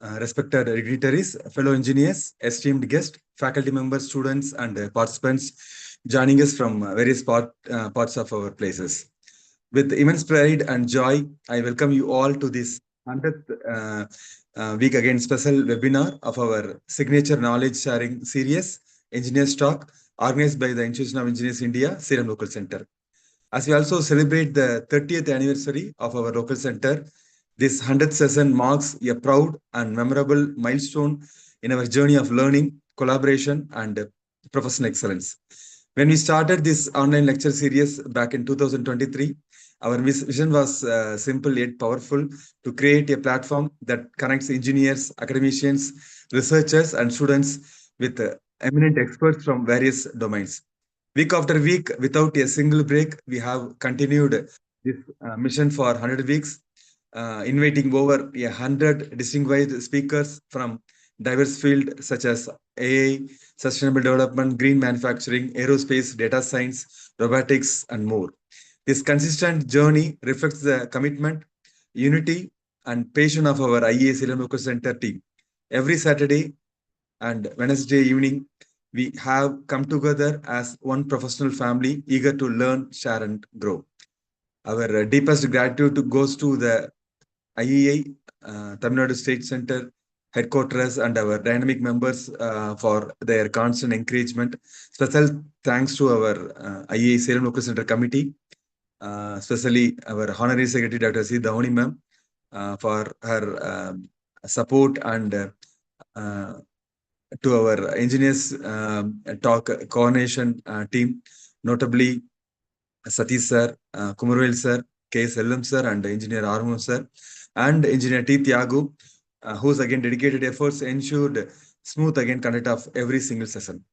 respected dignitaries, fellow engineers, esteemed guests, faculty members, students, and participants joining us from various parts of our places. With immense pride and joy, I welcome you all to this 100th week again special webinar of our signature knowledge sharing series, Engineers Talk, organized by the Institution of Engineers India, Serum Local Center. As we also celebrate the 30th anniversary of our local center, this 100th session marks a proud and memorable milestone in our journey of learning, collaboration, and professional excellence. When we started this online lecture series back in 2023, our vision was simple yet powerful to create a platform that connects engineers, academicians, researchers, and students with eminent experts from various domains. Week after week, without a single break, we have continued this mission for 100 weeks, inviting over 100 distinguished speakers from diverse fields such as AI, sustainable development, green manufacturing, aerospace, data science, robotics, and more. This consistent journey reflects the commitment, unity, and passion of our IEI Salem Local Center team. Every Saturday and Wednesday evening, we have come together as one professional family eager to learn, share, and grow. Our deepest gratitude goes to the IEI, Tamil Nadu State Center headquarters, and our dynamic members for their constant encouragement. Special thanks to our IEI Salem Local Center Committee, especially our Honorary Secretary Dr. C. Dhavani ma'am, for her support, and to our engineers talk coordination team, notably Satish sir, Kumarvel sir, K. Selvam sir, and engineer Armo sir, and engineer T. Thiagu, whose again dedicated efforts ensured smooth again conduct of every single session.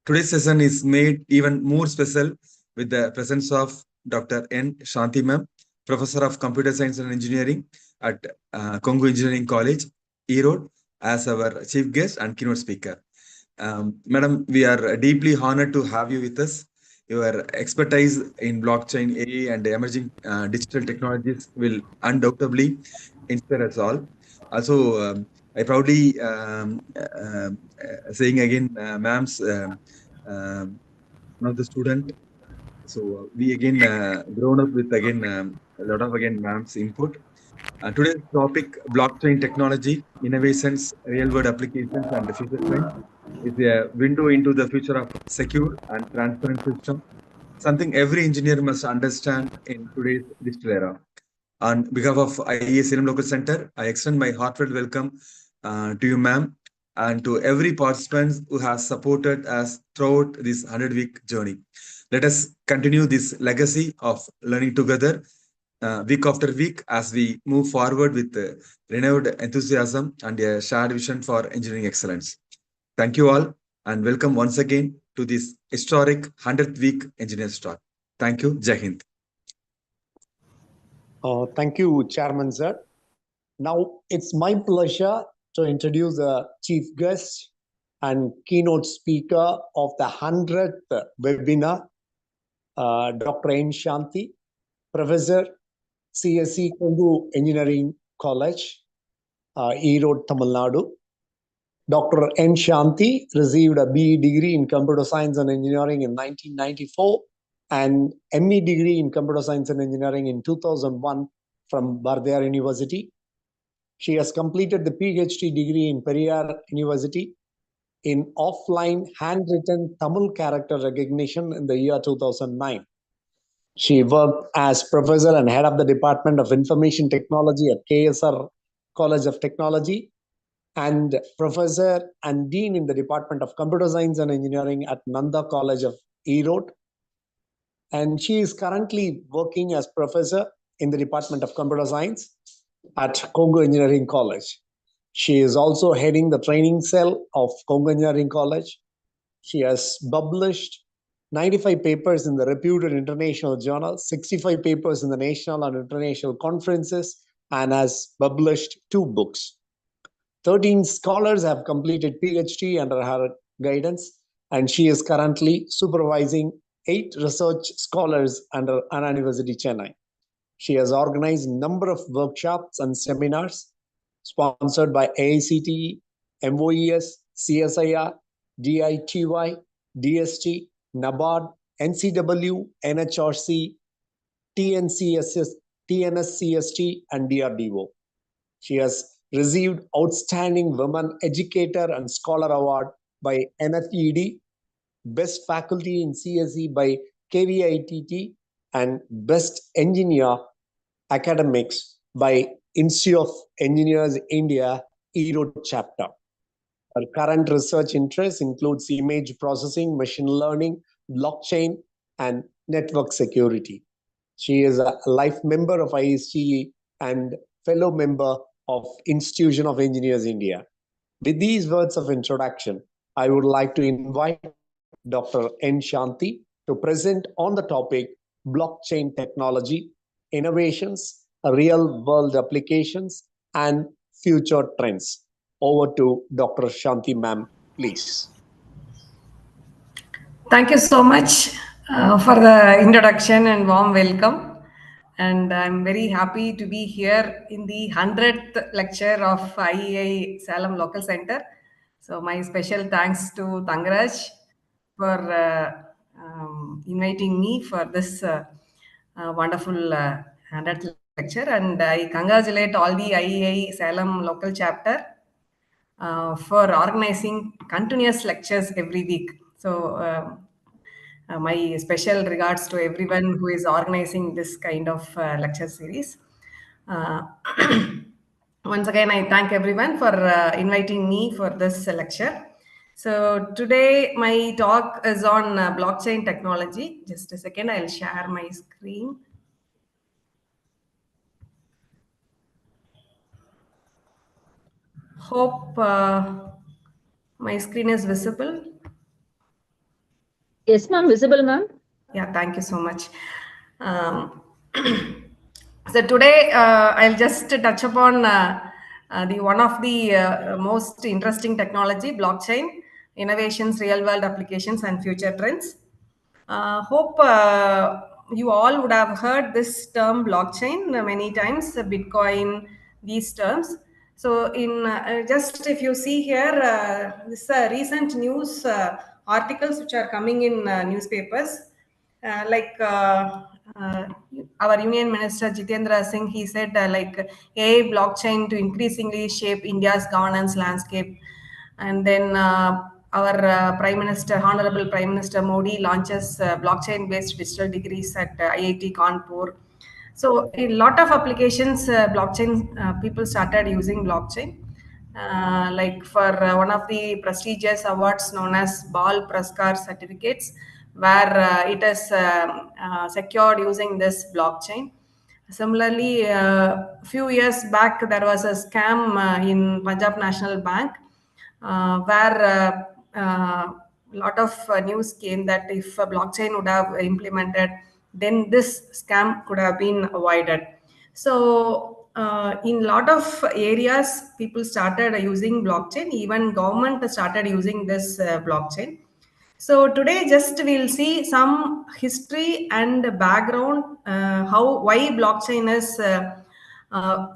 Today's session is made even more special with the presence of Dr. N. Shanti ma'am, Professor of Computer Science and Engineering at Congo Engineering College, Erode, as our chief guest and keynote speaker. Madam, we are deeply honored to have you with us. Your expertise in blockchain, AI, and emerging digital technologies will undoubtedly inspire us all. Also, I proudly saying again, ma'am's one of the student. So we again grown up with again a lot of again ma'am's input. Today's topic, blockchain technology, innovations, real-world applications, and the future trends, is a window into the future of secure and transparent system, something every engineer must understand in today's digital era. On behalf of IES Salem Local Center, I extend my heartfelt welcome to you, ma'am, and to every participant who has supported us throughout this 100-week journey. Let us continue this legacy of learning together week after week as we move forward with renewed enthusiasm and a shared vision for engineering excellence. Thank you all, and welcome once again to this historic 100th week Engineers Talk. Thank you. Jai Hind. Thank you, Chairman sir. Now it's my pleasure to introduce the chief guest and keynote speaker of the 100th webinar, Dr. N. Shanti, Professor, CSC Kongu Engineering College, Erode, Tamil Nadu. Dr. N. Shanti received a BE degree in Computer Science and Engineering in 1994 and ME degree in Computer Science and Engineering in 2001 from Bardea University. She has completed the PhD degree in Periyar University in offline handwritten Tamil character recognition in the year 2009. She worked as professor and head of the Department of Information Technology at KSR College of Technology and professor and dean in the Department of Computer Science and Engineering at Nanda College of Erode. And she is currently working as professor in the Department of Computer Science at Congo Engineering College. She is also heading the training cell of Congo Engineering College. She has published 95 papers in the reputed international journals, 65 papers in the national and international conferences, and has published 2 books. 13 scholars have completed PhD under her guidance, and she is currently supervising 8 research scholars under Anna University, Chennai. She has organized a number of workshops and seminars. sponsored by AICTE, MOES, CSIR, DITY, DST, NABARD, NCW, NHRC, TNCSS, TNSCST, and DRDO. She has received Outstanding Women Educator and Scholar Award by NFED, Best Faculty in CSE by KVITT, and Best Engineer Academics by Institute of Engineers India, Erode chapter. Her current research interests includes image processing, machine learning, blockchain, and network security. She is a life member of ISTE and fellow member of Institution of Engineers India. With these words of introduction, I would like to invite Dr. N. Shanti to present on the topic blockchain technology, innovations, real-world applications, and future trends. Over to Dr. Shanti ma'am, please. Thank you so much for the introduction and warm welcome. And I'm very happy to be here in the 100th lecture of IEI Salem Local Center. So my special thanks to Tangraj for inviting me for this wonderful 100th lecture. And I congratulate all the IEI Salem Local Chapter for organizing continuous lectures every week. So my special regards to everyone who is organizing this kind of lecture series. Once again, I thank everyone for inviting me for this lecture. So today my talk is on blockchain technology. Just a second, I'll share my screen. Hope my screen is visible. Yes, ma'am, visible, ma'am. Yeah, thank you so much. So today I'll just touch upon the one of the most interesting technology, blockchain, innovations, real-world applications, and future trends. Hope you all would have heard this term blockchain many times, Bitcoin, these terms. So in just if you see here, this recent news articles which are coming in newspapers, our Union Minister Jitendra Singh, he said like AI blockchain to increasingly shape India's governance landscape. And then our Prime Minister, Honorable Prime Minister Modi launches blockchain-based digital degrees at IIT Kanpur. So a lot of applications, blockchain, people started using blockchain. Like for one of the prestigious awards known as Bal Praskar certificates, where it is secured using this blockchain. Similarly, a few years back, there was a scam in Punjab National Bank where a lot of news came that if a blockchain would have implemented, then this scam could have been avoided. So in a lot of areas, people started using blockchain. Even government started using this blockchain. So today, just we'll see some history and background, why blockchain is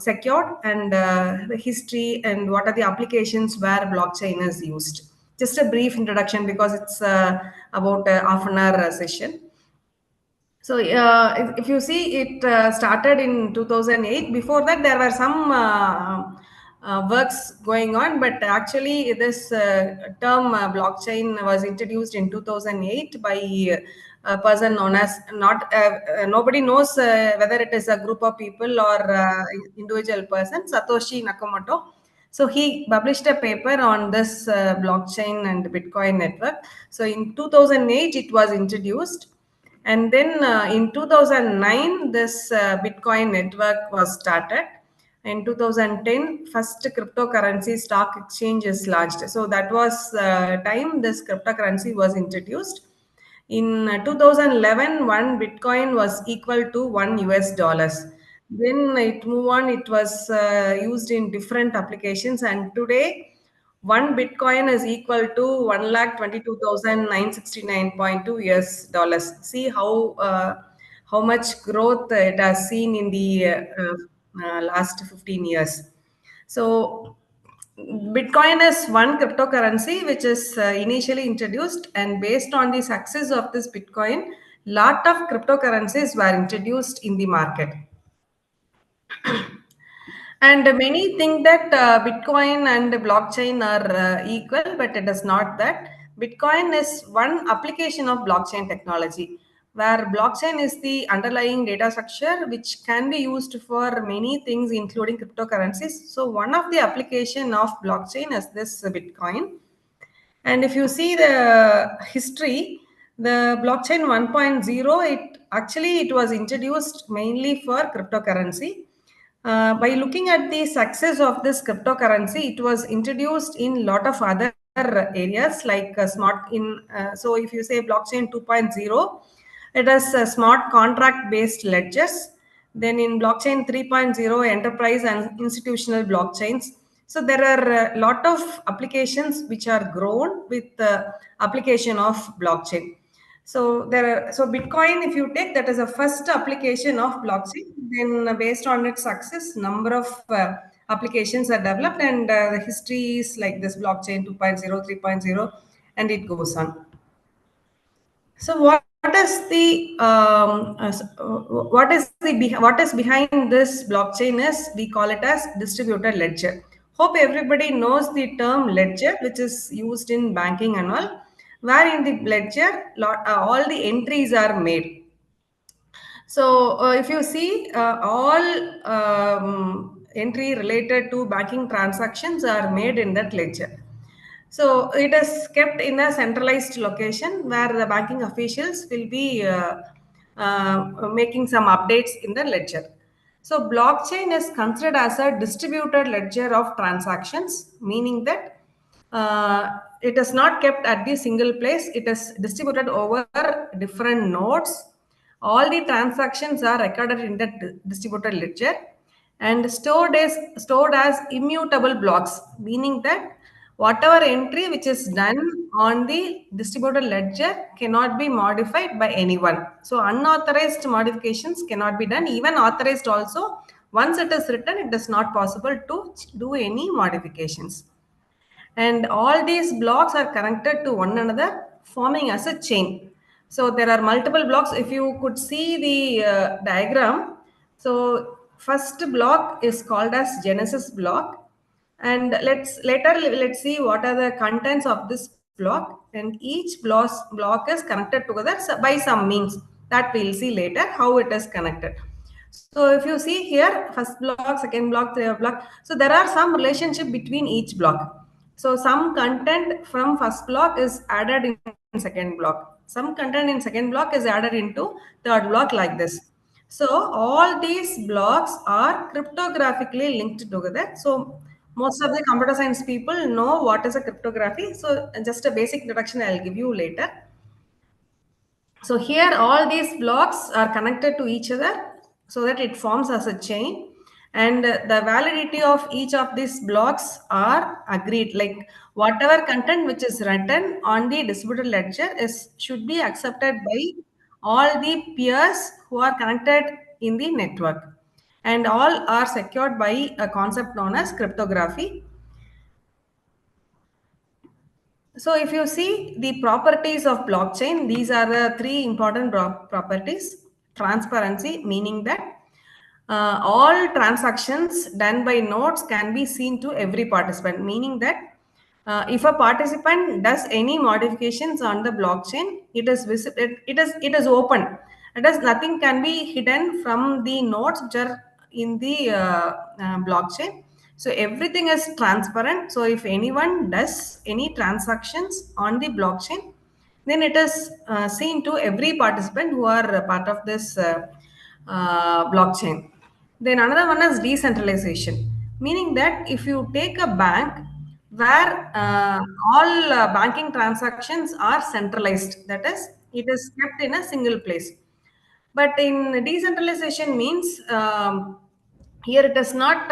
secured, and the history and what are the applications where blockchain is used. Just a brief introduction because it's about half an hour session. So if you see, it started in 2008. Before that, there were some works going on, but actually this term blockchain was introduced in 2008 by a person known as, nobody knows whether it is a group of people or individual person, Satoshi Nakamoto. So he published a paper on this blockchain and Bitcoin network. So in 2008, it was introduced. And then in 2009, this Bitcoin network was started. In 2010, first cryptocurrency stock exchange is launched. So that was time this cryptocurrency was introduced. In 2011, one Bitcoin was equal to $1. Then it moved on, it was used in different applications. And today, one Bitcoin is equal to 1,22,969.2 US dollars. See how much growth it has seen in the last 15 years. So Bitcoin is one cryptocurrency which is initially introduced, and based on the success of this Bitcoin, lot of cryptocurrencies were introduced in the market. And many think that Bitcoin and blockchain are equal, but it is not that. Bitcoin is one application of blockchain technology, where blockchain is the underlying data structure which can be used for many things, including cryptocurrencies. So one of the application of blockchain is this Bitcoin. And if you see the history, the blockchain 1.0, it was introduced mainly for cryptocurrency. By looking at the success of this cryptocurrency, it was introduced in lot of other areas like so if you say blockchain 2.0, it is smart contract based ledgers. Then in blockchain 3.0, enterprise and institutional blockchains. So there are a lot of applications which are grown with the application of blockchain. So Bitcoin, if you take that as a first application of blockchain, then based on its success, number of applications are developed, and the history is like this: blockchain 2.0, 3.0, and it goes on. So what is the what is behind this blockchain is we call it as distributed ledger. Hope everybody knows the term ledger, which is used in banking and all, where in the ledger all the entries are made. So if you see all entry related to banking transactions are made in that ledger. So it is kept in a centralized location where the banking officials will be making some updates in the ledger. So blockchain is considered as a distributed ledger of transactions, meaning that it is not kept at the single place. It is distributed over different nodes. All the transactions are recorded in the distributed ledger and stored as immutable blocks, meaning that whatever entry which is done on the distributed ledger cannot be modified by anyone. So unauthorized modifications cannot be done. Even authorized also, once it is written, it is not possible to do any modifications. And all these blocks are connected to one another, forming as a chain. So there are multiple blocks. If you could see the diagram, so first block is called as genesis block, and let's see what are the contents of this block, and each block is connected together by some means that we'll see later how it is connected. So if you see here, first block, second block, third block, so there are some relationship between each block. So some content from first block is added in second block. Some content in second block is added into third block, like this. So all these blocks are cryptographically linked together. So most of the computer science people know what is a cryptography. So just a basic introduction I'll give you later. So here all these blocks are connected to each other so that it forms as a chain, and the validity of each of these blocks are agreed, like whatever content which is written on the distributed ledger should be accepted by all the peers who are connected in the network, and all are secured by a concept known as cryptography. So if you see the properties of blockchain, these are the three important properties. Transparency, meaning that all transactions done by nodes can be seen to every participant, meaning that if a participant does any modifications on the blockchain, it is visible, it is open. It is nothing can be hidden from the nodes which are in the blockchain. So everything is transparent. So if anyone does any transactions on the blockchain, then it is seen to every participant who are part of this blockchain. Then another one is decentralization, meaning that if you take a bank where all banking transactions are centralized, that is, it is kept in a single place. But in decentralization means here it is not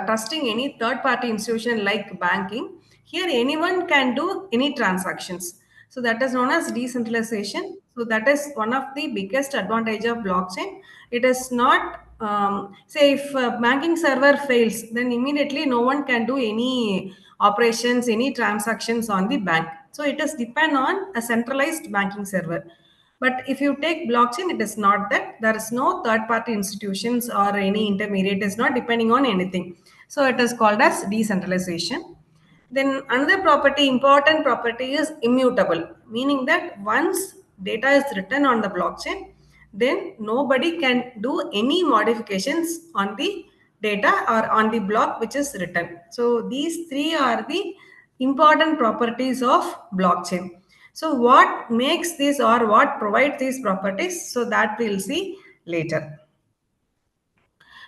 trusting any third party institution like banking. Here anyone can do any transactions. So that is known as decentralization. So that is one of the biggest advantage of blockchain. It is not, say if a banking server fails, then immediately no one can do any operations, any transactions on the bank. So it is depend on a centralized banking server. But if you take blockchain, it is not that. There is no third party institutions or any intermediate. It is not depending on anything. So it is called as decentralization. Then another property, important property, is immutable, meaning that once data is written on the blockchain, then nobody can do any modifications on the data or on the block which is written. So these three are the important properties of blockchain. So what makes this or what provides these properties? So that we'll see later.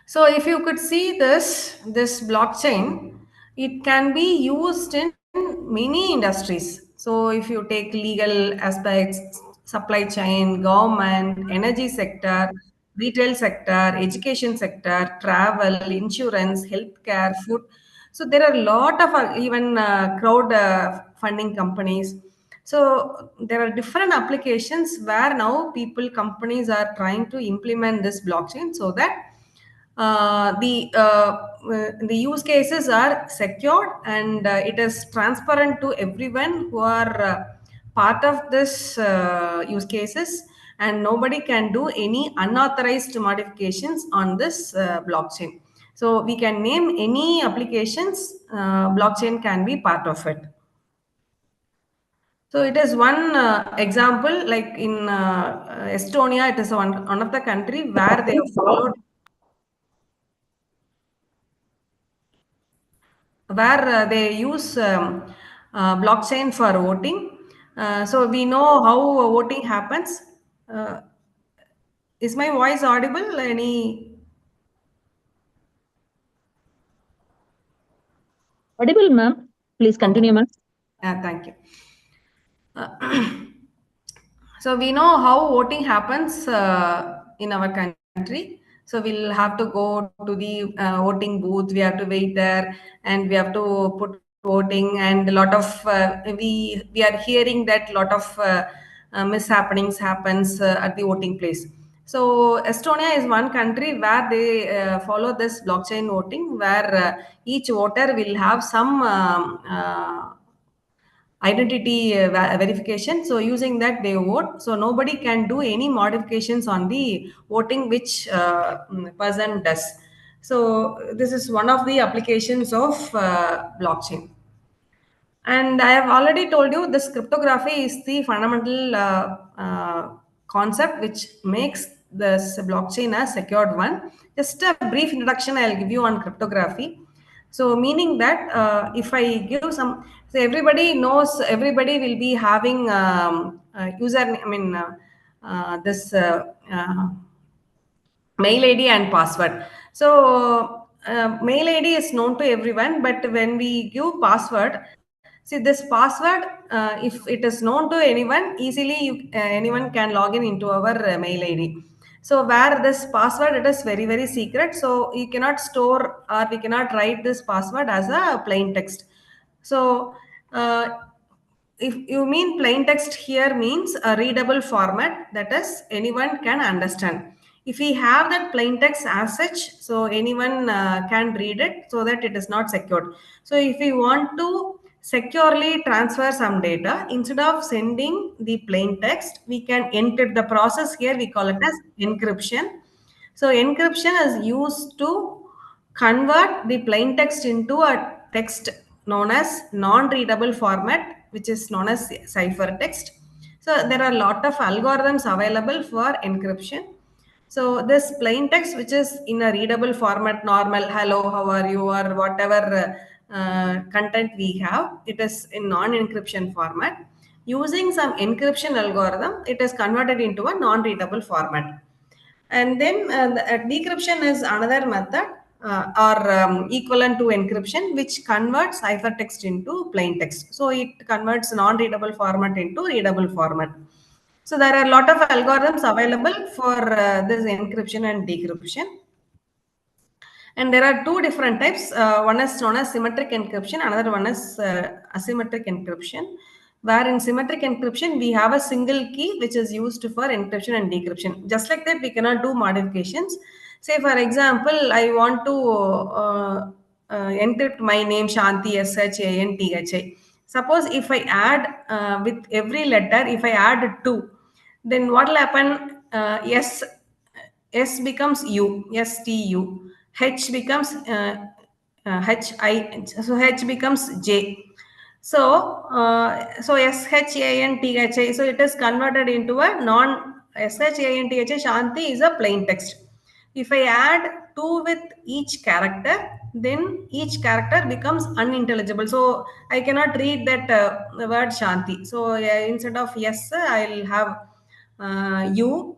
So if you could see this blockchain, it can be used in many industries. So if you take legal aspects, supply chain, government, energy sector, retail sector, education sector, travel, insurance, healthcare, food. So there are a lot of even crowd funding companies. So there are different applications where now people, companies are trying to implement this blockchain so that the use cases are secured and it is transparent to everyone who are part of this use cases, and nobody can do any unauthorized modifications on this blockchain. So we can name any applications, blockchain can be part of it. So it is one example, like in Estonia, it is one of the country where they have followed, where they use blockchain for voting. So we know how voting happens. Uh, is my voice audible? Any? Audible, ma'am. Please continue, ma'am. Thank you. So we know how voting happens in our country. So we'll have to go to the voting booth. We have to wait there, and we have to put voting. And a lot of we are hearing that a lot of mishappenings happens at the voting place. So Estonia is one country where they follow this blockchain voting, where each voter will have some identity verification. So using that they vote. So nobody can do any modifications on the voting which person does. So this is one of the applications of blockchain. And I have already told you this cryptography is the fundamental concept which makes this blockchain a secured one. Just a brief introduction I'll give you on cryptography. So meaning that if I give some, so everybody knows, everybody will be having user, I mean, this mail ID and password. So mail ID is known to everyone, but when we give password, see this password, if it is known to anyone, easily anyone can log into our mail ID. So where this password, it is very, very secret. So you cannot store or we cannot write this password as a plain text. So if you mean plain text here means a readable format, that is anyone can understand. If we have that plain text as such, so anyone can read it, so that it is not secured. So if we want to securely transfer some data, instead of sending the plain text, we can encrypt. The process here we call it as encryption. So encryption is used to convert the plain text into a text known as non-readable format, which is known as ciphertext. So there are a lot of algorithms available for encryption. So this plain text, which is in a readable format, normal, hello, how are you, or whatever content we have, it is in non-encryption format. Using some encryption algorithm, it is converted into a non-readable format. And then decryption is another method or equivalent to encryption, which converts ciphertext into plain text. So it converts non-readable format into readable format. So there are a lot of algorithms available for this encryption and decryption. And there are two different types. One is known as symmetric encryption, another one is asymmetric encryption. where in symmetric encryption, we have a single key which is used for encryption and decryption. Just like that, we cannot do modifications. Say, for example, I want to encrypt my name Shanti, SHANTHI. Suppose if I add with every letter, if I add 2, then what will happen? S becomes U, STU. H becomes HI, so H becomes J. So, so SHANTHI, so it is converted into a SHANTHI, Shanti is a plain text. If I add 2 with each character, then each character becomes unintelligible. So I cannot read that word Shanti. So instead of S, I'll have U.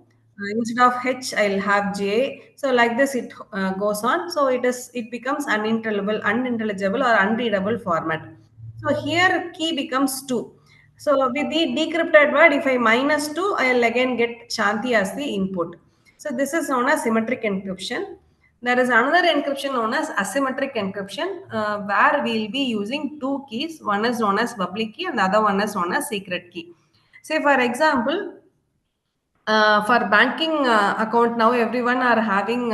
Instead of H, I'll have J. So like this, it goes on. So it becomes unintelligible or unreadable format. So here key becomes 2. So with the decrypted word, if I minus 2, I'll again get Shanti as the input. So this is known as symmetric encryption. There is another encryption known as asymmetric encryption, where we'll be using 2 keys. One is known as public key and the other one is known as secret key. Say for example, for banking account, now everyone are having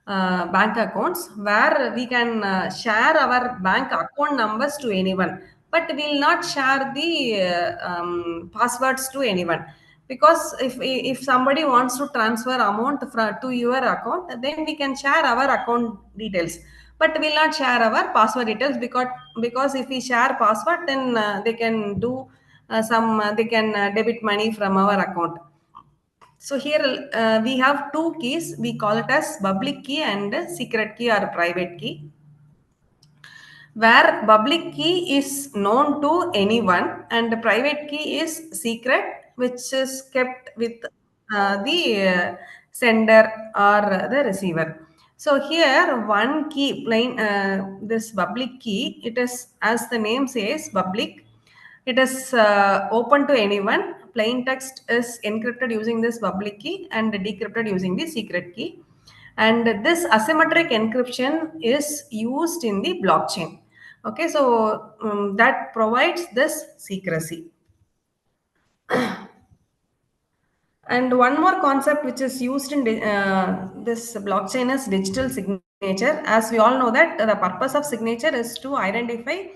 bank accounts where we can share our bank account numbers to anyone, but we will not share the passwords to anyone, because if somebody wants to transfer amount to your account, then we can share our account details, but we will not share our password details, because if we share password, then they can do they can debit money from our account. So here we have 2 keys. We call it as public key and secret key or private key, where public key is known to anyone and the private key is secret, which is kept with the sender or the receiver. So here one key, this public key, it is, as the name says, public. It is open to anyone. Plain text is encrypted using this public key and decrypted using the secret key. And this asymmetric encryption is used in the blockchain. Okay, so that provides this secrecy. And one more concept which is used in this blockchain is digital signature. As we all know that the purpose of signature is to identify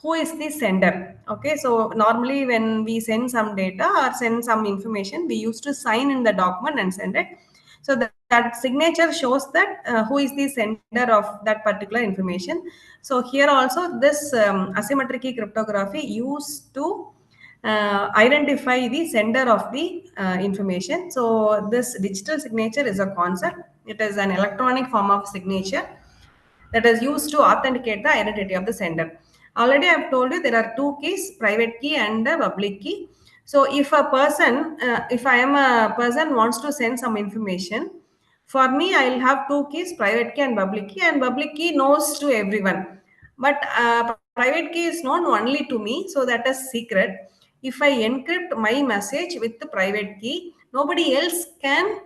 who is the sender. Okay, so normally when we send some data or send some information, we used to sign in the document and send it. So that signature shows that who is the sender of that particular information. So here also this asymmetric key cryptography used to identify the sender of the information. So this digital signature is a concept. It is an electronic form of signature that is used to authenticate the identity of the sender. Already I've told you there are 2 keys, private key and the public key. So if a person, if I am a person wants to send some information, for me, I'll have 2 keys, private key and public key knows to everyone. But private key is known only to me, so that is secret. If I encrypt my message with the private key, nobody else can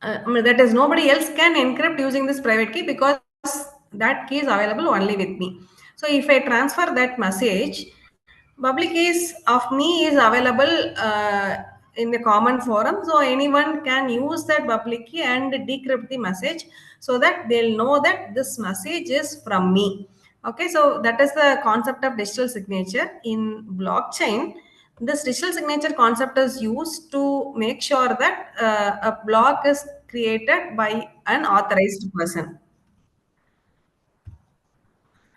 that is, nobody else can encrypt using this private key, because that key is available only with me. So if I transfer that message, public keys of me is available in the common forum. So anyone can use that public key and decrypt the message, so that they'll know that this message is from me. Okay, so that is the concept of digital signature in blockchain. This digital signature concept is used to make sure that a block is created by an authorized person.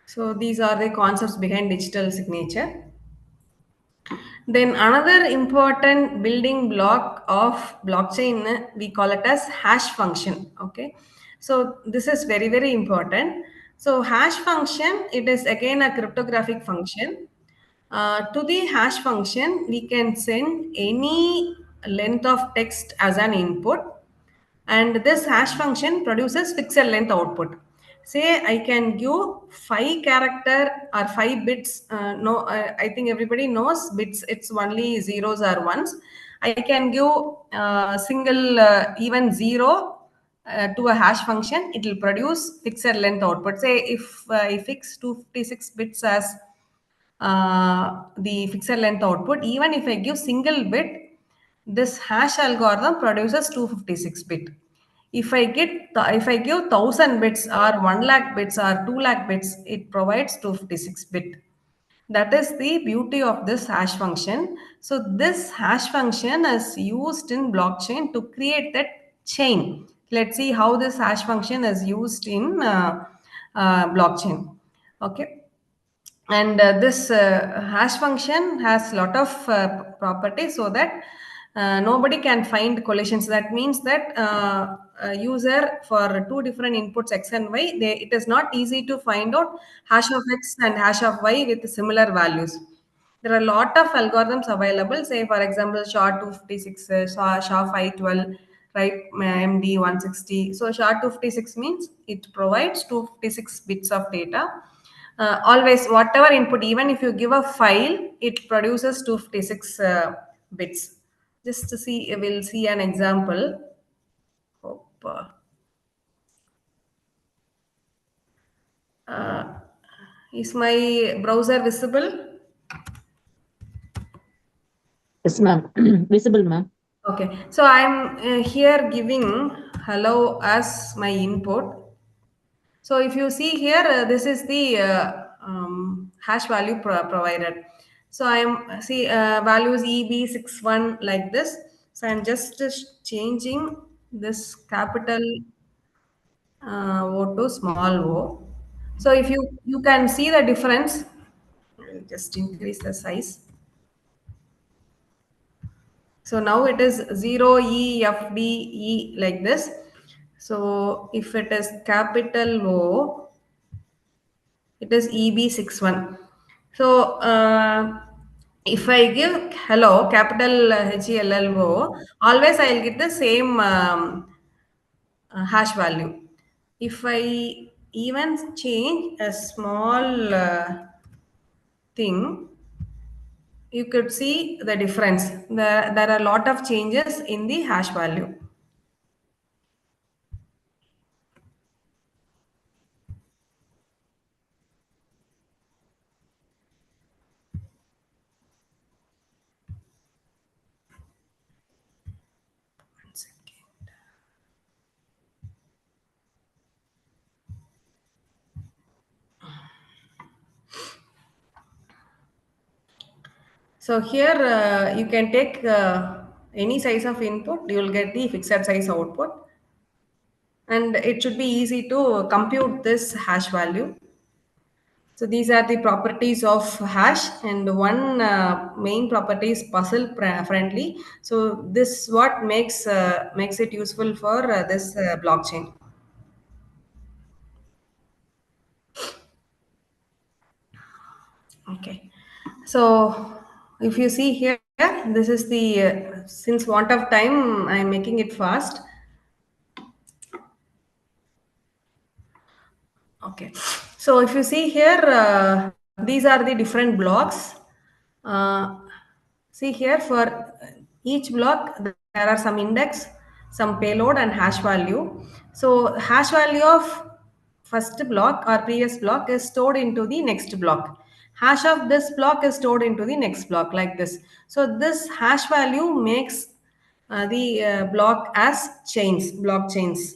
So these are the concepts behind digital signature. Then another important building block of blockchain, we call it as hash function. Okay, so this is very, very important. So hash function, it is again a cryptographic function. To the hash function, we can send any length of text as an input, and this hash function produces fixed length output. Say I can give 5 character or 5 bits. No, I think everybody knows bits. It's only zeros or ones. I can give single even 0 to a hash function. It will produce fixed length output. Say if I fix 256 bits as the fixed length output. Even if I give single bit, this hash algorithm produces 256 bit. If I give 1000 bits or 1 lakh bits or 2 lakh bits, it provides 256 bit. That is the beauty of this hash function. So this hash function is used in blockchain to create that chain. Let's see how this hash function is used in blockchain. Okay. And this hash function has lot of properties, so that nobody can find collisions. That means that a user for two different inputs x and y, it is not easy to find out hash of x and hash of y with similar values. There are a lot of algorithms available. Say for example, SHA-256, SHA-512, right? MD160. So SHA-256 means it provides 256 bits of data. Always, whatever input, even if you give a file, it produces 256 bits. Just to see, we'll see an example. Hope, is my browser visible? Yes, ma'am. Visible, ma'am. Okay, so I'm here giving hello as my input. So if you see here, this is the hash value provided. So I'm see values EB61 like this. So I'm just changing this capital O to small o. So if you can see the difference, I'll just increase the size. So now it is 0EFDE like this. So if it is capital O, it is EB61. So if I give hello, capital HELLO, always I'll get the same hash value. If I even change a small thing, you could see the difference. There are a lot of changes in the hash value. One second. So here you can take any size of input, you will get the fixed size output. And it should be easy to compute this hash value. So these are the properties of hash, and one main property is puzzle friendly. So this what makes it useful for this blockchain. Okay, so if you see here, this is the since want of time, I'm making it fast. Okay, so if you see here, these are the different blocks. Uh, See here, for each block, there are some index, some payload, and hash value. So hash value of first block or previous block is stored into the next block. Hash of this block is stored into the next block like this. So this hash value makes the block as chains, block chains.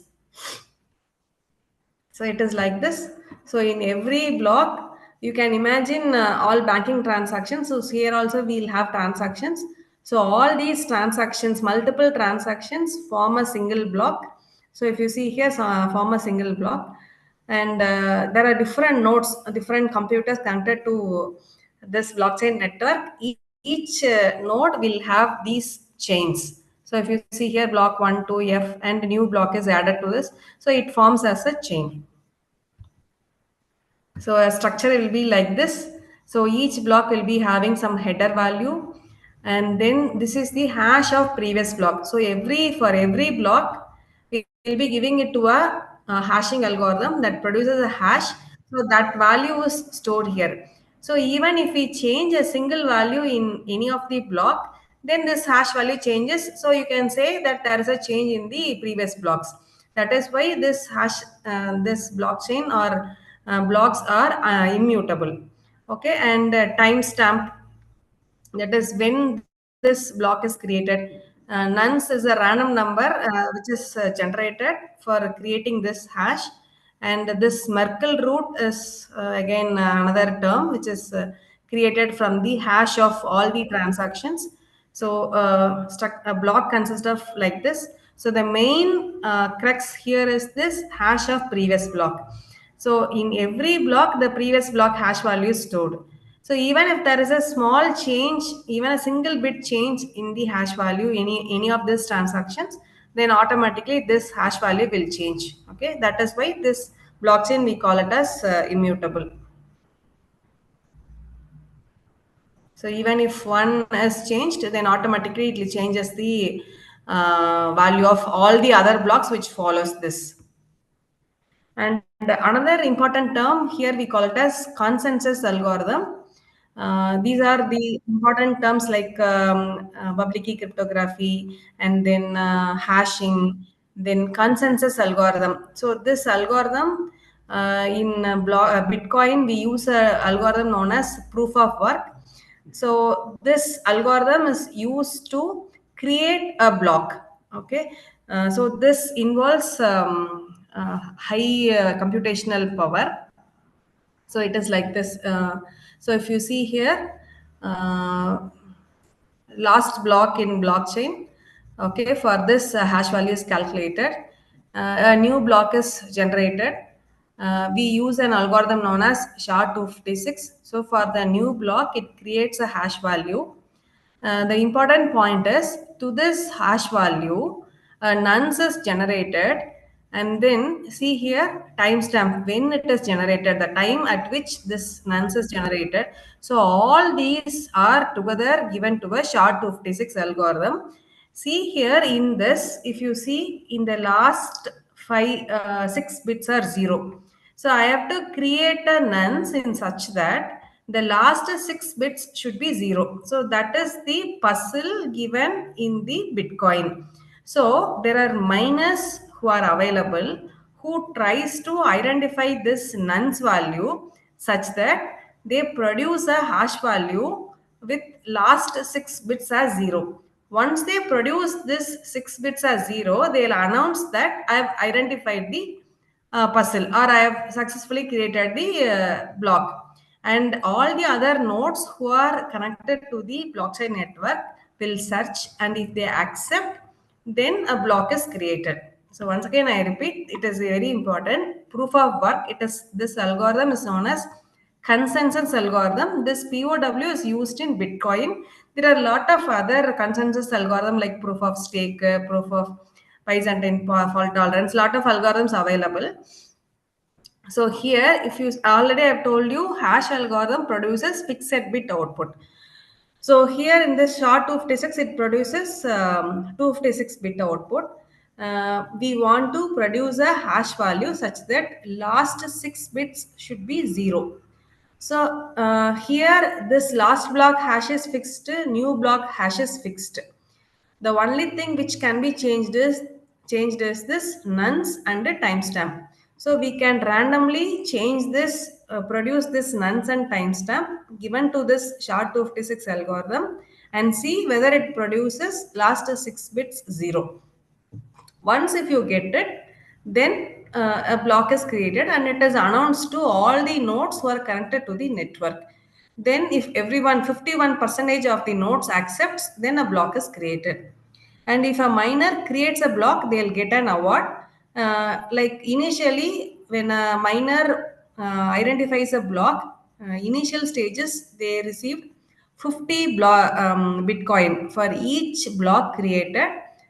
So it is like this. So in every block, you can imagine all banking transactions. So here also we'll have transactions. So all these transactions, multiple transactions form a single block. So if you see here, form a single block. And there are different nodes, different computers connected to this blockchain network. Each node will have these chains. So if you see here, block 1, 2, F, and new block is added to this. So it forms as a chain. So a structure will be like this. So each block will be having some header value, and then this is the hash of previous block. So for every block, we will be giving it to a hashing algorithm that produces a hash. So that value is stored here. So even if we change a single value in any of the block, then this hash value changes. So you can say that there is a change in the previous blocks. That is why this blockchain or blocks are immutable. Okay, and timestamp, that is when this block is created. Nonce is a random number which is generated for creating this hash, and this Merkle root is again another term which is created from the hash of all the transactions. So a block consists of like this. So the main crux here is this hash of previous block. So in every block, the previous block hash value is stored. So even if there is a small change, even a single bit change in the hash value, any of these transactions, then automatically this hash value will change. Okay, that is why this blockchain we call it as immutable. So even if one is changed, then automatically it changes the value of all the other blocks which follows this. And another important term here, we call it as consensus algorithm. These are the important terms like public key cryptography, and then hashing, then consensus algorithm. So this algorithm in Bitcoin, we use an algorithm known as proof of work. So this algorithm is used to create a block. Okay, so this involves high computational power. So it is like this. So if you see here, last block in blockchain, okay, for this hash value is calculated, a new block is generated. We use an algorithm known as SHA-256. So for the new block, it creates a hash value. The important point is, to this hash value, a nonce is generated, and then see here timestamp when it is generated, the time at which this nonce is generated. So all these are together given to a SHA-256 algorithm. See here in this, if you see in the last 6 bits are 0. So I have to create a nonce in such that the last 6 bits should be 0. So that is the puzzle given in the Bitcoin. So there are miners who are available who tries to identify this nonce value such that they produce a hash value with last 6 bits as 0. Once they produce this 6 bits as 0, they'll announce that I have identified the puzzle, or I have successfully created the block. And all the other nodes who are connected to the blockchain network will search, and if they accept, then a block is created. So once again, I repeat, it is very important. Proof of work, it is, this algorithm is known as consensus algorithm. This POW is used in Bitcoin. There are a lot of other consensus algorithm like proof of stake, proof of Byzantine fault tolerance, lot of algorithms available. So here, if you already I've told you, hash algorithm produces fixed bit output. So here in this SHA-256, it produces 256 bit output. We want to produce a hash value such that last 6 bits should be 0. So here this last block hash is fixed, new block hash is fixed. The only thing which can be changed is this nonce and a timestamp. So we can randomly change this, produce this nonce and timestamp given to this SHA-256 algorithm, and see whether it produces last 6 bits 0. Once if you get it, then a block is created and it is announced to all the nodes who are connected to the network. Then if everyone 51% of the nodes accepts, then a block is created. And if a miner creates a block, they'll get an award. Like initially, when a miner identifies a block, initial stages, they received 50 Bitcoin. For each block created,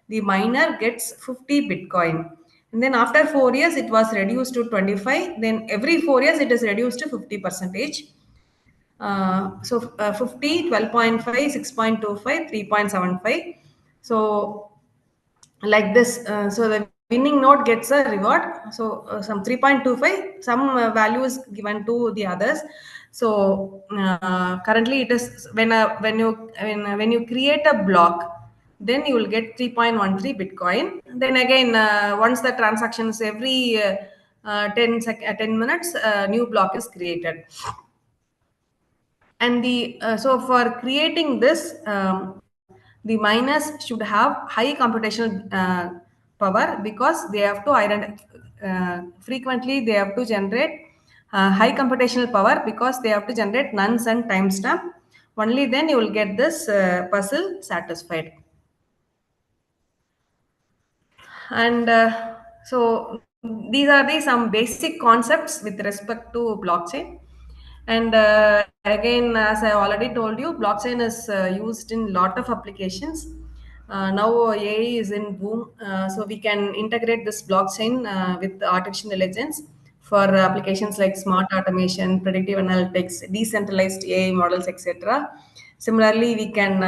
the miner gets 50 Bitcoin. And then after 4 years, it was reduced to 25. Then every 4 years, it is reduced to 50 percentage. So 50, 12.5, 6.25, 3.75. So like this, so the winning node gets a reward. So some 3.25, some value is given to the others. So currently it is when you create a block, then you will get 3.13 Bitcoin. Then again, once the transactions every 10 minutes, a new block is created. And so for creating this, the miners should have high computational power, because they have to frequently they have to generate high computational power, because they have to generate nuns and timestamp. Only then you will get this puzzle satisfied. And so these are some basic concepts with respect to blockchain. And again, as I already told you, blockchain is used in lot of applications. Now AI is in boom, so we can integrate this blockchain with artificial intelligence for applications like smart automation, predictive analytics, decentralized AI models, etc. Similarly, we can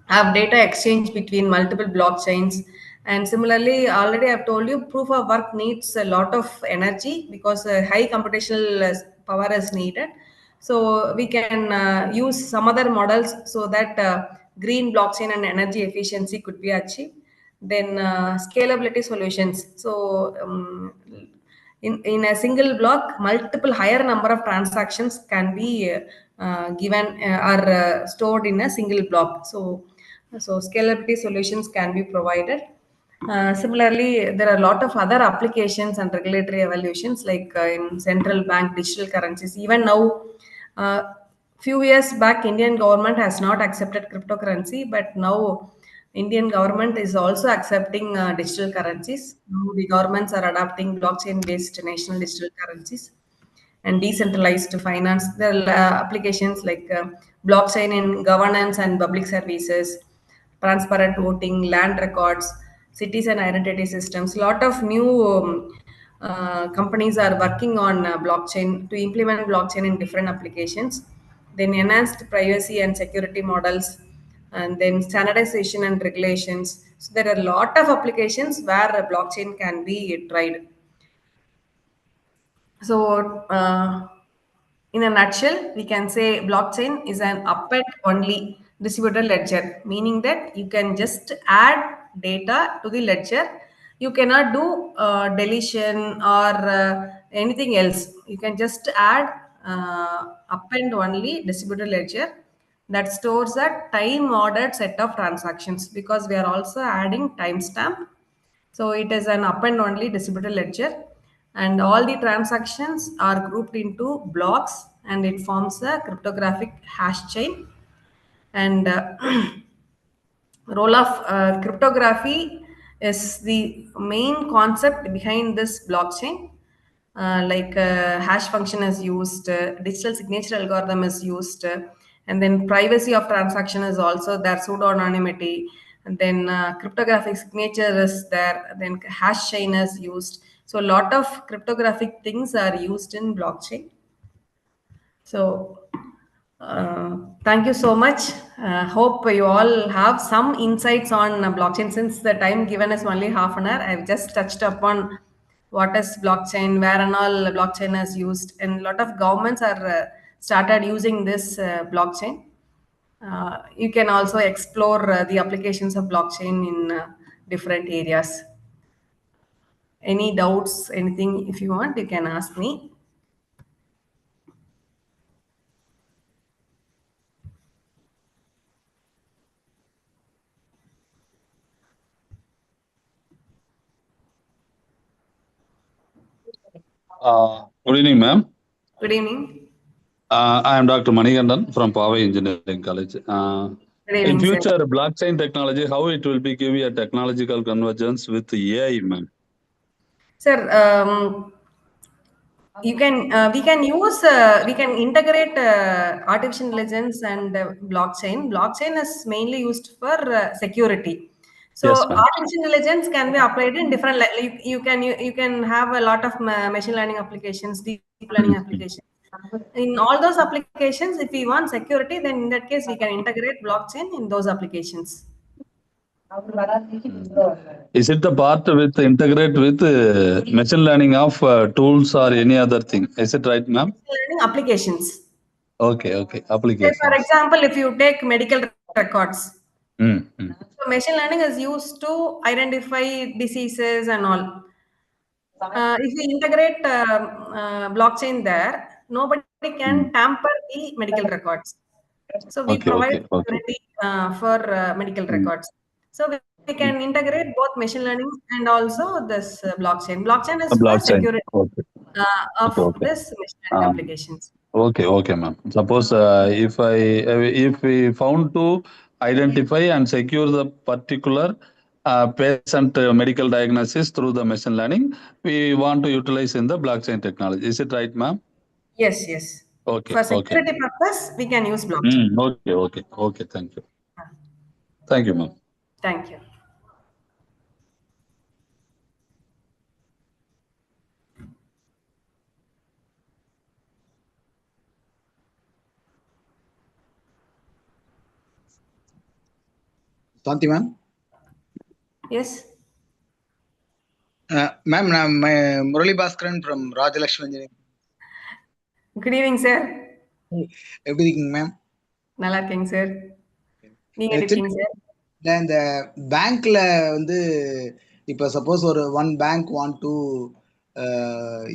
have data exchange between multiple blockchains. And similarly, already I've told you, proof of work needs a lot of energy, because high computational power is needed. So we can use some other models, so that green blockchain and energy efficiency could be achieved. Then scalability solutions. So in a single block, multiple higher number of transactions can be given or stored in a single block. So scalability solutions can be provided. Similarly, there are a lot of other applications and regulatory evaluations, like in central bank digital currencies. Even now, few years back, Indian government has not accepted cryptocurrency, but now Indian government is also accepting digital currencies. Now the governments are adopting blockchain-based national digital currencies and decentralized finance. There are applications like blockchain in governance and public services, transparent voting, land records, citizen identity systems. A lot of new companies are working on blockchain to implement blockchain in different applications. Then enhanced privacy and security models, and then standardization and regulations. So there are a lot of applications where a blockchain can be tried. So, in a nutshell, we can say blockchain is an append only distributed ledger, meaning that you can just add data to the ledger. You cannot do deletion or anything else. You can just add append only distributed ledger that stores a time ordered set of transactions, because we are also adding timestamp. So it is an append only distributed ledger, and all the transactions are grouped into blocks, and it forms a cryptographic hash chain. And role of cryptography is the main concept behind this blockchain. Like hash function is used, digital signature algorithm is used, and then privacy of transaction is also there, pseudo anonymity, and then cryptographic signature is there, then hash chain is used. So a lot of cryptographic things are used in blockchain. So, thank you so much. Hope you all have some insights on blockchain. Since the time given is only half an hour, I've just touched upon what is blockchain, where and all blockchain is used, and a lot of governments are started using this blockchain. You can also explore the applications of blockchain in different areas. Any doubts, anything, if you want, you can ask me. Good evening, ma'am. Good evening. I am Dr. Manigandan from Powai Engineering College. Good In evening, sir. future, blockchain technology, how it will be give you a technological convergence with AI, ma'am? Sir, you can we can use we can integrate artificial intelligence and blockchain. Blockchain is mainly used for security. So Yes, ma'am. artificial intelligence can be applied in different. You can have a lot of machine learning applications, deep learning applications. In all those applications, if we want security, then in that case we can integrate blockchain in those applications. Is it the part with integrate with machine learning of tools or any other thing? Is it right, ma'am? Machine learning applications. Okay. Say, Applications. for example, if you take medical records, Mm. so machine learning is used to identify diseases and all. If we integrate blockchain there, nobody can tamper the medical records. So we Okay, provide okay, okay. security for medical Mm. records. So we can integrate both machine learning and also this blockchain. Blockchain is for Blockchain. security Okay, of okay, okay. this machine learning Um, applications. Okay, okay, ma'am. Suppose if we found to identify and secure the particular patient medical diagnosis through the machine learning, we want to utilize in the blockchain technology. Is it right, ma'am? Yes, yes. Okay, For okay. security purpose, we can use blockchain. Okay, okay, okay. Thank you. Thank you, ma'am. Thank you. Santi ma'am. Yes. Ma'am, I'm Murali Bhaskaran from Rajalakshmi Engineering. Good evening, sir. எப்படி இருக்கீங்க ma'am? நல்லா இருக்கேங்க sir. நீங்க எப்படி திருப்பி இருக்கீங்க sir? இந்த பேங்க்ல வந்து இப்போ சப்போஸ் ஒரு one bank want to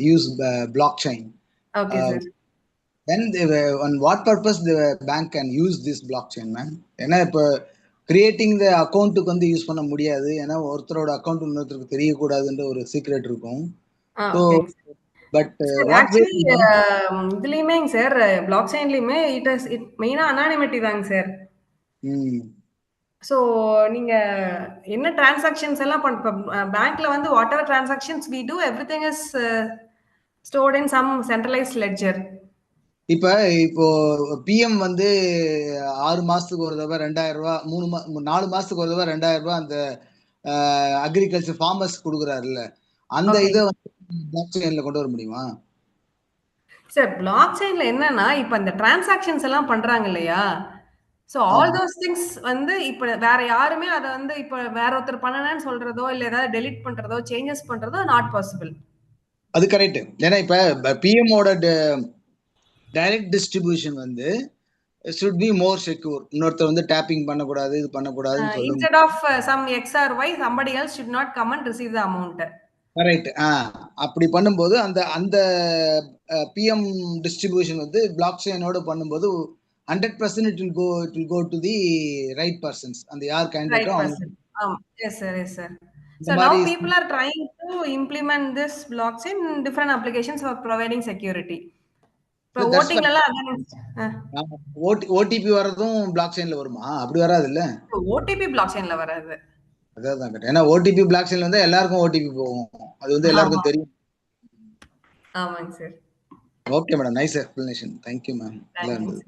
use block chain, Okay, sir. then on what purpose the bank can use this blockchain, ma'am? ஏன்னா இப்போ கிரியேட்டிங் த அக்கௌண்ட்டுக்கு வந்து யூஸ் பண்ண முடியாது, ஏன்னா ஒருத்தரோட அக்கௌண்ட் இன்னொருத்தருக்கு தெரியக்கூடாதுன்ற ஒரு சீக்ரெட் இருக்கும். So Okay. But Sir, what way actually, இதுலயுமேங்க சார் பிளாக் செயின்லயுமே இட் மெயினா அனானிமிட்டி தாங்க சார். ஸோ நீங்க என்ன டிரான்சாக்ஷன்ஸ் எல்லாம் பேங்க்ல வந்து whatever transactions we do everything is stored in some centralised ledger. இப்போ பிஎம் வந்து 6 மாசத்துக்கு ஒரு தடவை 2000 ரூபாய், 4 மாசத்துக்கு ஒரு தடவை 2000 ரூபாய் அந்த அக்ரிகல்ச்சர் ஃபார்மர்ஸ் கொடுக்குறாருல்ல, அந்த இதை வந்து பிளாக் செயின்ல கொண்டு வர முடியுமா? சார் பிளாக் செயின்ல என்னன்னா இப்ப இந்த டிரான்சாக்ஷன்ஸ் எல்லாம் பண்றாங்க இல்லையா, ஸோ ஆல் தோஸ் திங்ஸ் வந்து இப்ப வேற யாருமே அதை வந்து இப்ப வேற ஒருத்தர் பண்ணணும்னு சொல்றதோ இல்ல ஏதாவது டெலிட் பண்றதோ சேஞ்சஸ் பண்றதோ நாட் பாசிபிள். அது கரெக்ட். ஏன்னா இப்ப பிஎம்மோட டைரக்ட் டிஸ்ட்ரிபியூஷன் வந்து should be more secure. இன்னொருத்தர் வந்து டேப்பிங் பண்ணக்கூடாது, இது பண்ணக்கூடாதுன்னு சொல்லுங்க. Instead of some X or Y, somebody else should not come and receive the amount. Correct. அப்படி பண்ணும்போது அந்த அந்த பிஎம் டிஸ்ட்ரிபியூஷன் வந்து பிளாக் செயினோட பண்ணும்போது 100% it will go to the right persons. அந்த யார் கேண்டிடேட்டோ அவங்க. Yes sir, yes sir. So now people are trying to implement this blockchain in different applications for providing security. இப்போ voting எல்லாம் ஓடிபி வரதும் black செயின்ல வருமா? அப்படி வராது இல்ல. ஓடிபி பிளாக் செயின்ல வராது. அதான் கரெக்ட். ஏன்னா ஓடிபி பிளாக் செயின்ல வந்து எல்லாருக்கும் ஓடிபி போகும், அது வந்து எல்லாருக்கும் தெரியும். ஆமாங்க sir. Okay madam, nice explanation. Thank you ma'am. நல்லா இருந்தது.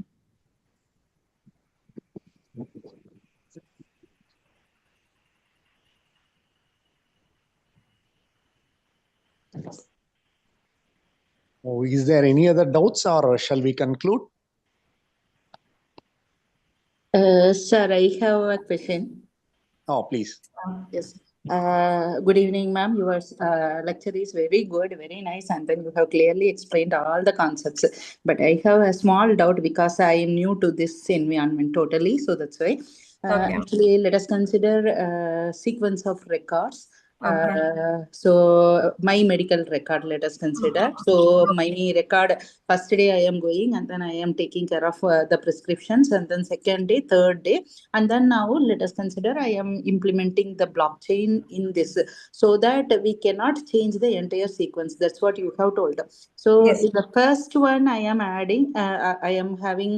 Is there any other doubts or shall we conclude? Sir, I have a question. Oh, please. Yes. Good evening, ma'am. Your lecture is very good, very nice, and then you have clearly explained all the concepts. But I have a small doubt because I am new to this environment totally, so that's why. Actually, let us consider sequence of records. So my medical record, let us consider. So my record, first day I am going and then I am taking care of the prescriptions, and then second day, third day, and then now let us consider I am implementing the blockchain in this, so that we cannot change the entire sequence. That's what you have told. So yes. In the first one I am adding, I am having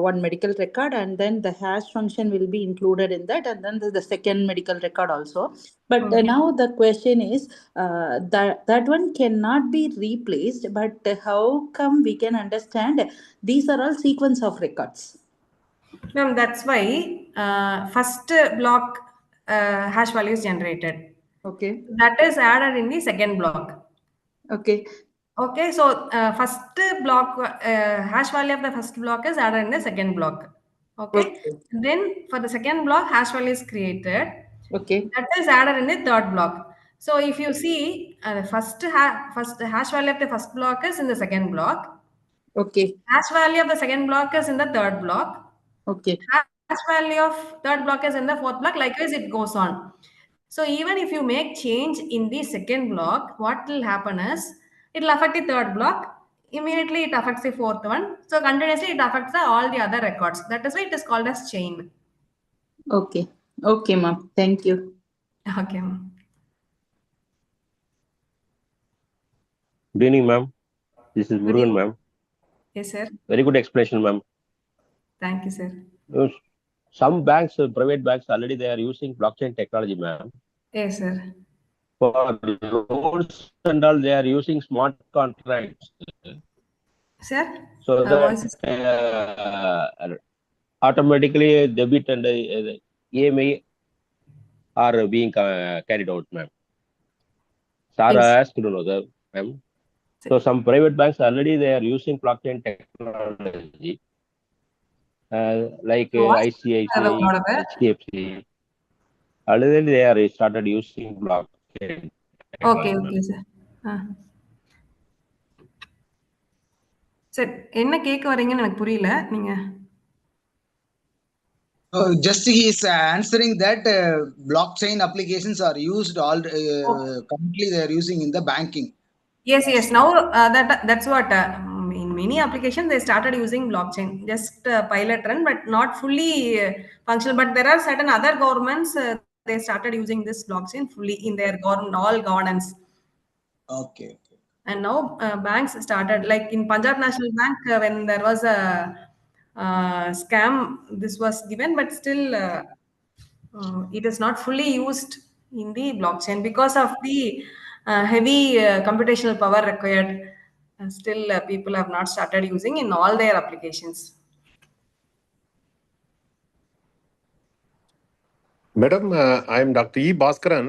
one medical record, and then the hash function will be included in that, and then the second medical record also. But now the question is that one cannot be replaced, but how come we can understand these are all sequence of records? Ma'am, that's why first block hash value is generated. Okay. That is added in the second block. Okay. Okay, so first block hash value of the first block is added in the second block. Okay. Then for the second block, hash value is created. Okay. That is added in the third block. So if you see, first hash value of the first block is in the second block. Okay. Hash value of the second block is in the third block. Okay. Hash value of third block is in the fourth block. Likewise, it goes on. So even if you make change in the second block, what will happen is it will affect the third block. immediately it affects the fourth one. So continuously it affects all the other records. That is why it is called as chain. Okay. Okay, ma'am. Thank you. Okay. Good evening, ma'am. This is Good Murugan, evening. ma'am. Yes, sir. Very good explanation, ma'am. Thank you, sir. Some banks, private banks, already they are using blockchain technology, ma'am. Yes, sir. For loans and all, they are using smart contracts. Sir, So voice is... that automatically debit and EMI are being carried out, ma'am. Sir Yes. asked to know that, ma'am. So some private banks already they are using blockchain technology, like ICICI, HDFC. Already they are started using blockchain Okay, technology, okay, sir. Sir என்ன கேட்க வரீங்கன்னு எனக்கு புரியல நீங்க. Just he is answering that blockchain applications are used all currently they are using in the banking. Yes. Now that's what in many applications they started using blockchain. Just pilot run, but not fully functional. But there are certain other governments they started using this blockchain fully in their all governance. Okay. And now banks started, like in Punjab National Bank, when there was a scam, this was given, but still it is not fully used in the blockchain because of the heavy computational power required. Still, people have not started using in all their applications. Madam, I am Dr. E. Bhaskaran.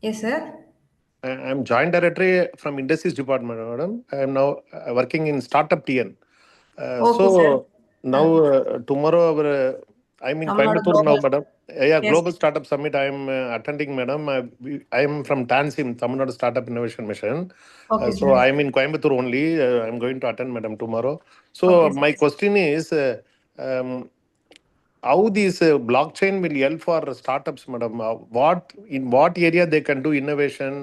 Yes, sir. I am Joint Director from Industries Department, madam. I am now working in Startup TN. Okay, sir. Now tomorrow I am in Coimbatore now, madam. Yeah, Yes. Global Startup Summit I am attending, madam. I am from TANSIM, Tamil Nadu Startup Innovation Mission. Okay, So sir. I am in Coimbatore only. I am going to attend, madam, tomorrow. So Okay, my question is, how this blockchain will help for startups, madam? In what area they can do innovation?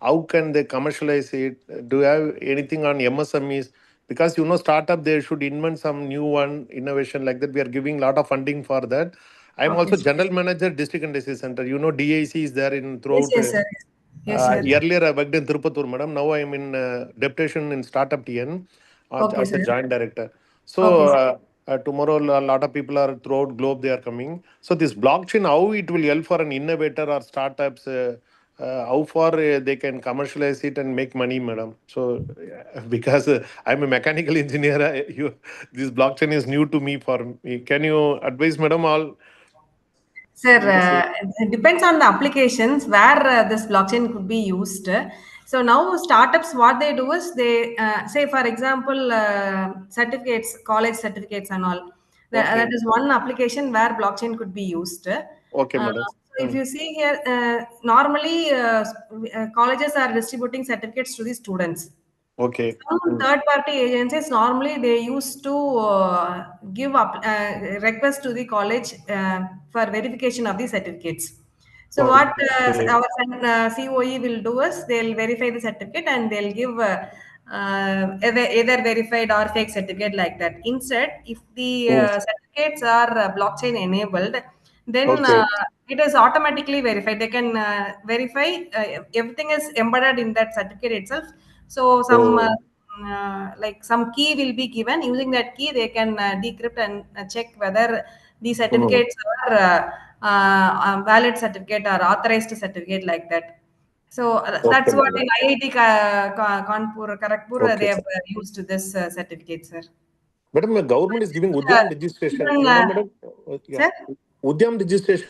How can they commercialize it? Do you have anything on MSMEs? Because startup they should invent some new one innovation like that. We are giving a lot of funding for that. I am Okay, also sir. general manager district and district center. DIC is there in Yes, throughout. yes, sir. Yes, sir. Earlier I worked in Tirupatur, madam. Now I am in deputation in Startup TN Okay, as a sir. joint director. So Okay, sir. tomorrow a lot of people are throughout globe they are coming. So this blockchain, how it will help for an innovator or startups? How far they can commercialize it and make money, madam? So because I'm a mechanical engineer, this blockchain is new to me. For me, can you advise, madam, all? Sir, it depends on the applications where this blockchain could be used. So now startups, what they do is they say, for example, certificates, college certificates and all. Okay. That is one application where blockchain could be used. Okay, madam. So if you see here, normally colleges are distributing certificates to the students. Okay. Some third-party agencies normally they used to give up request to the college for verification of the certificates. So what Okay. our COE will do is they'll verify the certificate and they'll give either verified or fake certificate like that. Instead, if the certificates are blockchain enabled, then Okay. it is automatically verified. They can verify everything is embedded in that certificate itself. So some like some key will be given. Using that key, they can decrypt and check whether the certificates are valid certificate or authorized certificate like that. So that's Okay, what madam. in IIT Kanpur, Kharagpur, they Okay. have used this certificate, sir. Madam, the government is giving Udyam registration. Even, Madam? Yeah. sir? Udyam registration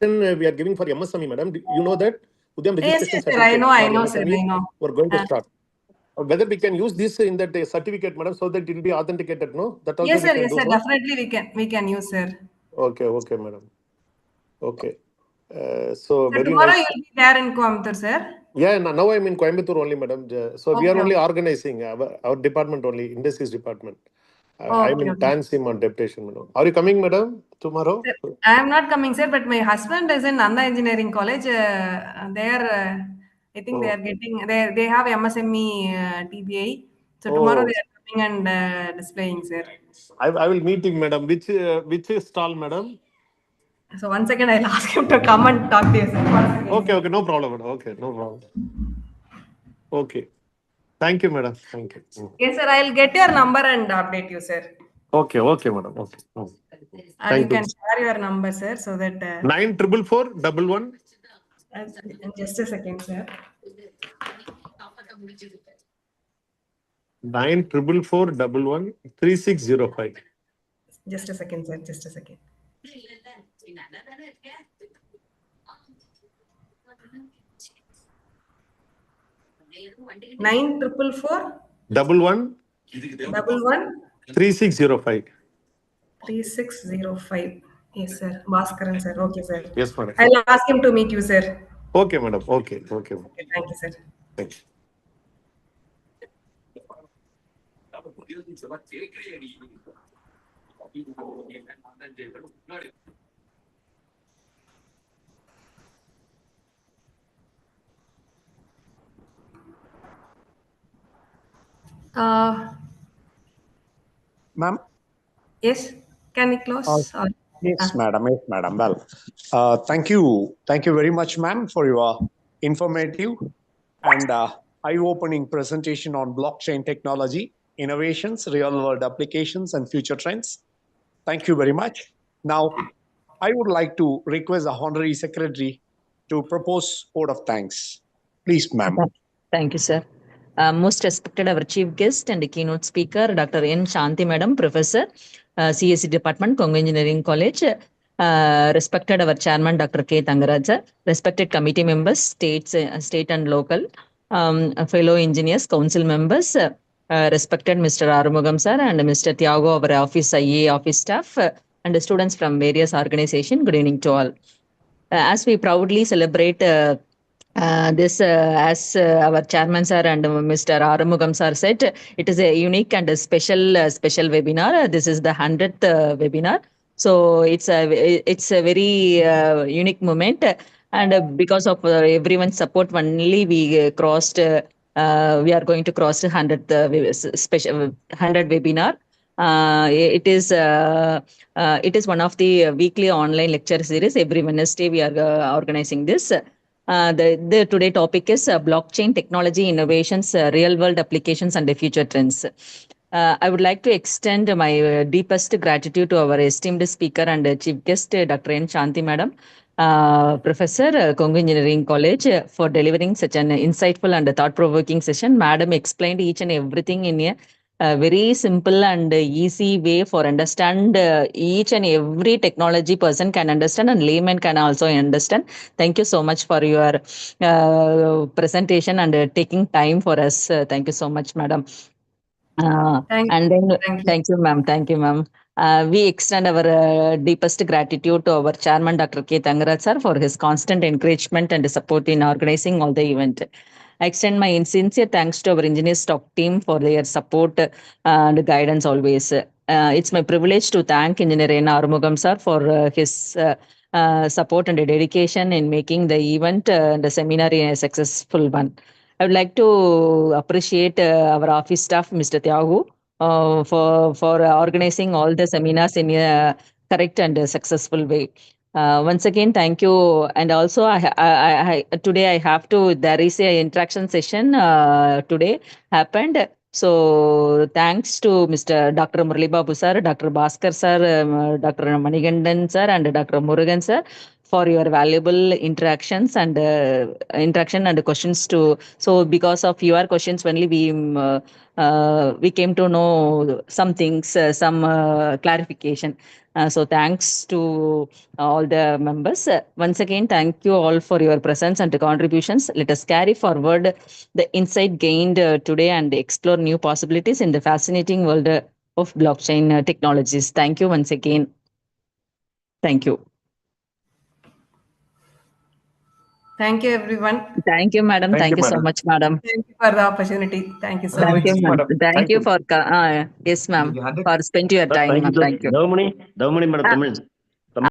we are giving for MSME, madam. You know that? Udyam Yes, registration yes, sir. I certificate know, for sir. MSME. I know. We're going to start. Whether we can use this in that certificate, madam, so that it will be authenticated, no? That also Yes, we sir. can Yes, do, sir. no? Definitely we can use, sir. Okay, madam. Okay. So So very tomorrow nice. you'll be there in Coimbatore, sir. Yeah, now I'm in Coimbatore only, madam. So we are Okay, only organizing our department only, industries department. I'm okay, in okay. TANSIM on deputation, madam. Are you coming, madam, tomorrow? Sir, I am not coming, sir, but my husband is in Nanda Engineering College. There, I think they are getting they have MSME TBI. So tomorrow they are coming and displaying, sir. I will meet him, madam. Which stall, madam? So 1 second, I'll ask him to come and talk to you, sir. 1 second. Okay, no problem, madam. Okay, no problem. Okay. Thank you, madam. Thank you. Yes, sir. I'll get your number and update you, sir. Okay, madam. Okay. And you can share your number, sir, so that 944411. Just a second, sir. 944411 3605. Just a second, sir. Just a second. Nine triple four. 11. 3605. 3605. Yes, sir. Bhaskaran, sir. Okay, sir. Yes, madam. I'll ask him to meet you, sir. Okay, madam. Okay. Thank you, sir. Thank you. Ma'am? Yes. Can we close? Yes, madam. Yes, madam. Well, thank you. Thank you very much, ma'am, for your informative and eye-opening presentation on blockchain technology, innovations, real-world applications, and future trends. Thank you very much. Now, I would like to request the Honorary Secretary to propose vote of thanks. Please, ma'am. Thank you, sir. Most respected our chief guest and keynote speaker, Dr. N. Shanti Madam, Professor, CSE Department, Congo Engineering College. Respected our chairman, Dr. K. Tangaraja, respected committee members, state and local, fellow engineers, council members, respected Mr. Arumugam sir and Mr. Thiago, our office IEI office staff, and students from various organizations. Good evening to all. As we proudly celebrate this, as our chairman sir and Mr. Arumugam sir said, it is a unique and a special webinar. This is the 100th webinar. So it's a very unique moment, and because of everyone's support, only we crossed. We are going to cross 100th special 100 webinar. It is one of the weekly online lecture series. Every Wednesday we are organizing this. The today topic is blockchain technology innovations, real world applications, and the future trends. I would like to extend my deepest gratitude to our esteemed speaker and chief guest, Dr. N. Shanti Madam, Professor, Congo Engineering College, for delivering such an insightful and thought-provoking session. Madam explained each and everything in a very simple and easy way for understand. Each and every technology person can understand, and layman can also understand. Thank you so much for your presentation and taking time for us. Thank you so much, Madam. Thank you, ma'am. Thank you, ma'am. We extend our deepest gratitude to our chairman, Dr. K. Tangaraj sir, for his constant encouragement and support in organizing all the event. I extend my sincere thanks to our engineers talk team for their support and guidance always. It's my privilege to thank Engineer N. Arumugam sir for his support and dedication in making the event and the seminar a successful one. I would like to appreciate our office staff, Mr. Thiago, for organizing all the seminars in a correct and successful way. Once again, thank you. And also, today I have to. There is a interaction session today happened. So thanks to Mr. Dr. Murali Babu sir, Dr. Bhaskar sir, Dr. Manigandan sir, and Dr. Murugan sir, for your valuable interactions and questions too. So because of your questions only, we came to know some things, some clarification. So thanks to all the members. Once again, thank you all for your presence and contributions. Let us carry forward the insight gained today and explore new possibilities in the fascinating world of blockchain technologies. Thank you once again. Thank you. Thank you, everyone. Thank you, madam. Thank you so much, madam. Thank you for the opportunity. Thank you so much. Thank you, madam. Thank you for yes, ma'am, for spending your time. Thank you. Dhamani, madam.